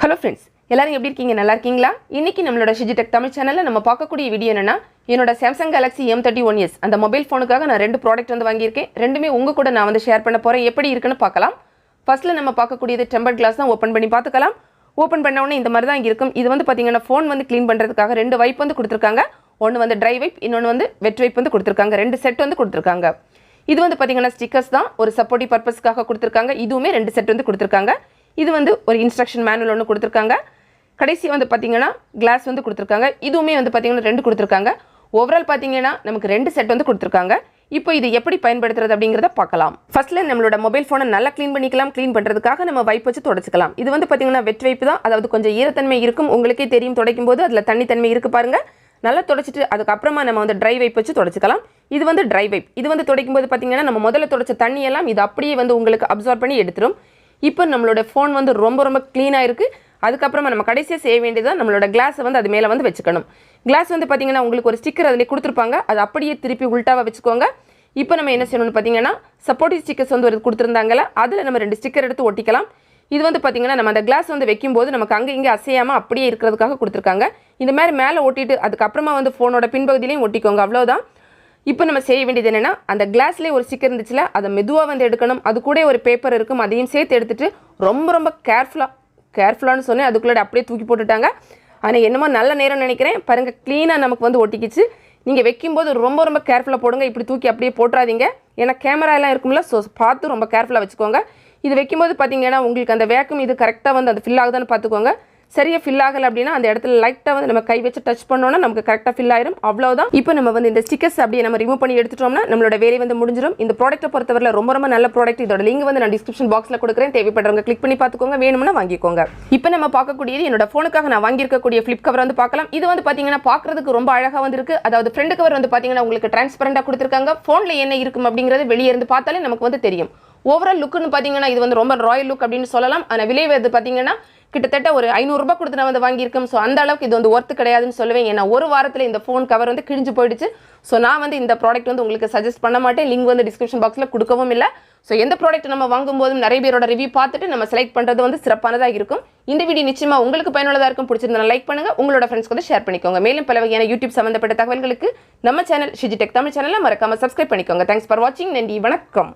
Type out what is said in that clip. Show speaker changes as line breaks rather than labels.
Hello friends, எல்லாரும் எப்படி இருக்கீங்க? நல்லா இருக்கீங்களா? இன்னைக்கு நம்மளோட ஷிஜி டெக் தமிழ் சேனலில் நம்ம பார்க்கக்கூடிய வீடியோ என்னன்னா, என்னோட சாம்சங் கேலக்ஸி m31s அந்த மொபைல் ஃபோனுக்காக நான் 2 ப்ராடக்ட் வந்து வாங்கியிருக்கேன். ரெண்டுமே உங்க கூட நான் வந்து ஷேர் பண்ண போகிறேன். எப்படி இருக்குன்னு பார்க்கலாம். ஃபர்ஸ்ட்ல நம்ம பார்க்கக்கூடியது டெம்பர்ட் கிளாஸ் தான். ஓப்பன் பண்ணி பார்த்துக்கலாம். ஓப்பன் பண்ண உடனே இந்த மாதிரி தான் இருக்கும். இது வந்து பார்த்தீங்கன்னா ஃபோன் வந்து க்ளீன் பண்ணுறதுக்காக 2 வைப் வந்து கொடுத்துருக்காங்க. ஒன்று வந்து ட்ரை வைப், இன்னொன்று வந்து வெட் வைப் வந்து கொடுத்துருக்காங்க. 2 செட் வந்து கொடுத்துருக்காங்க. இது வந்து பார்த்தீங்கன்னா ஸ்டிக்கர்ஸ் தான், ஒரு சப்போர்ட்டிவ் பர்பஸ்க்காக கொடுத்துருக்காங்க. இதுவுமே 2 செட் வந்து கொடுத்துருக்காங்க. இது வந்து ஒரு இன்ஸ்ட்ரக்ஷன் மேனுவல் ஒன்று கொடுத்துருக்காங்க. கடைசி வந்து பார்த்தீங்கன்னா கிளாஸ் வந்து கொடுத்துருக்காங்க. இதுவுமே வந்து பார்த்தீங்கன்னா 2 கொடுத்துருக்காங்க. ஓவரால் பார்த்தீங்கன்னா நமக்கு 2 செட் வந்து கொடுத்துருக்காங்க. இப்போ இது எப்படி பயன்படுத்துறது அப்படிங்கிறத பார்க்கலாம். ஃபர்ஸ்ட்ல நம்மளோட மொபைல் ஃபோனை நல்லா க்ளீன் பண்ணிக்கலாம். க்ளீன் பண்ணுறதுக்காக நம்ம வைப் வச்சு தொடச்சிக்கலாம். இது வந்து பார்த்தீங்கன்னா வெட் வைப் தான், அதாவது கொஞ்சம் ஈரத்தன்மை இருக்கும். உங்களுக்கே தெரியும், துடைக்கும் போது அதில் தண்ணித்தன்மை இருக்குது பாருங்கள். நல்லா தொடச்சிட்டு அதுக்கப்புறமா நம்ம வந்து ட்ரை வைப் வச்சு தொடச்சிக்கலாம். இது வந்து ட்ரை வைப். இது வந்து துடைக்கும் போது பார்த்தீங்கன்னா நம்ம முதல்ல தொடச்ச தண்ணியெல்லாம் இது அப்படியே வந்து உங்களுக்கு அப்சார்ப் பண்ணி எடுத்துரும். இப்போ நம்மளோட ஃபோன் வந்து ரொம்ப க்ளீனாக இருக்குது. அதுக்கப்புறமா நம்ம கடைசியாக செய்ய வேண்டியது நம்மளோட கிளாஸை வந்து அது மேலே வந்து வச்சுக்கணும். கிளாஸ் வந்து பார்த்தீங்கன்னா உங்களுக்கு ஒரு ஸ்டிக்கர் அதிலே கொடுத்துருப்பாங்க. அது அப்படியே திருப்பி உல்ட்டாவாக வச்சுக்கோங்க. இப்போ நம்ம என்ன செய்யணும்னு பார்த்தீங்கன்னா சப்போர்ட்டிவ் ஸ்டிக்கர்ஸ் வந்து ஒரு கொடுத்துருந்தாங்கல்ல, அதில் நம்ம 2 ஸ்டிக்கர் எடுத்து ஒட்டிக்கலாம். இது வந்து பார்த்தீங்கன்னா நம்ம அந்த கிளாஸ் வந்து வைக்கும்போது நமக்கு அங்கே இங்கே அசையாமல் அப்படியே இருக்கிறதுக்காக கொடுத்துருக்காங்க. இந்த மாதிரி மேலே ஒட்டிட்டு அதுக்கப்புறமா வந்து ஃபோனோட பின்பகுதியிலையும் ஒட்டிக்கோங்க. அவ்வளோதான். இப்போ நம்ம செய்ய வேண்டியது என்னென்னா, அந்த கிளாஸ்லேயே ஒரு ஸ்டிக்கர் இருந்துச்சுல, அதை மெதுவாக வந்து எடுக்கணும். அது கூட ஒரு பேப்பர் இருக்கும், அதையும் சேர்த்து எடுத்துகிட்டு ரொம்ப கேர்ஃபுல்லானு சொன்னேன். அதுக்குள்ளே அப்படியே தூக்கி போட்டுட்டாங்க. ஆனால் என்னமோ நல்ல நேரம் நினைக்கிறேன். பாருங்கள், க்ளீனாக நமக்கு வந்து ஒட்டிக்கிச்சு. நீங்கள் வைக்கும்போது ரொம்ப கேர்ஃபுல்லாக போடுங்க. இப்படி தூக்கி அப்படியே போட்டுறாதீங்க. ஏன்னா கேமரா எல்லாம் இருக்கும்ல, ஸோ பார்த்து ரொம்ப கேர்ஃபுல்லாக வச்சுக்கோங்க. இது வைக்கும்போது பார்த்தீங்கன்னா உங்களுக்கு அந்த வேக்கம் இது கரெக்டாக வந்து அது ஃபில் ஆகுதான்னு பார்த்துக்கோங்க. சரியாக ஃபில் ஆகலை அப்படின்னா அந்த இடத்துல லைட்டாக வந்து நம்ம கை வச்சு டச் பண்ணோன்னா நமக்கு கரெக்டாக ஃபில் ஆயிரும். அவ்வளோதான். இப்போ நம்ம வந்து இந்த ஸ்டிக்கர்ஸ் அப்படியே நம்ம ரிமூவ் பண்ணி எடுத்துட்டோம்னா நம்மளோட வேலை வந்து முடிஞ்சிடும். இந்த ப்ராடக்ட்டை பொறுத்தவரை ரொம்ப நல்ல ப்ராடக்ட். இதோட லிங்க் வந்து நான் டிஸ்கிரிப்ஷன் பாக்ஸில் கொடுக்குறேன். தேவைப்படுறவங்க கிளிக் பண்ணி பார்த்துக்கோங்க, வேணும்னா வாங்கிக்கோங்க. இப்போ நம்ம பார்க்கக்கூடியது என்னோட ஃபோனுக்காக நான் வாங்கியிருக்கக்கூடிய ஃப்ளிப் கவர் வந்து பார்க்கலாம். இது வந்து பார்த்தீங்கன்னா பார்க்குறதுக்கு ரொம்ப அழகாக வந்துருக்கு. அதாவது ஃப்ரண்ட் கவர் வந்து பார்த்தீங்கன்னா உங்களுக்கு டிரான்ஸ்பரண்டாக கொடுத்துருக்காங்க. ஃபோனில் என்ன இருக்கும் அப்படிங்கிறது வெளியே இருந்து பார்த்தாலே நமக்கு வந்து தெரியும். ஓவரால் லுக்குன்னு பார்த்தீங்கன்னா இது வந்து ரொம்ப ராயல் லுக் அப்படின்னு சொல்லலாம். ஆனால் விலை வந்து பார்த்தீங்கன்னா கிட்டத்தட்ட ஒரு 500 ரூபாய் கொடுத்து நான் வந்து வாங்கியிருக்கேன். ஸோ அந்த அளவுக்கு இது வந்து ஒர்த்து கிடையாதுன்னு சொல்லுவேன். ஏன்னா ஒரு வாரத்தில் இந்த ஃபோன் கவர் வந்து கிழிஞ்சு போயிடுச்சு. ஸோ நான் வந்து இந்த ப்ராடக்ட் வந்து உங்களுக்கு சஜஸ்ட் பண்ண மாட்டேன். லிங்க் வந்து டிஸ்கிரிப்ஷன் பாக்ஸில் கொடுக்கவும் இல்லை. ஸோ எந்த ப்ராடக்ட் நம்ம வாங்கும்போதும் நிறைய பேரோட ரிவ்யூ பார்த்துட்டு நம்ம செலக்ட் பண்ணுறது வந்து சிறப்பானதாக இருக்கும். இந்த வீடியோ நிச்சயமாக உங்களுக்கு பயனுள்ளதாக இருக்கும். பிடிச்சிருந்தா லைக் பண்ணுங்கள், உங்களோட ஃப்ரெண்ட்ஸ்க்கு வந்து ஷேர் பண்ணிக்கோங்க. மேலும் பல வகையான யூடியூப் சம்மந்தப்பட்ட தகவல்களுக்கு நம்ம சேனல் ஷிஜி டெக் தமிழ் சேனலை மறக்காமல் சப்ஸ்கிரைப் பண்ணிக்கோங்க. தேங்க்ஸ் ஃபார் வாட்சிங். நன்றி, வணக்கம்.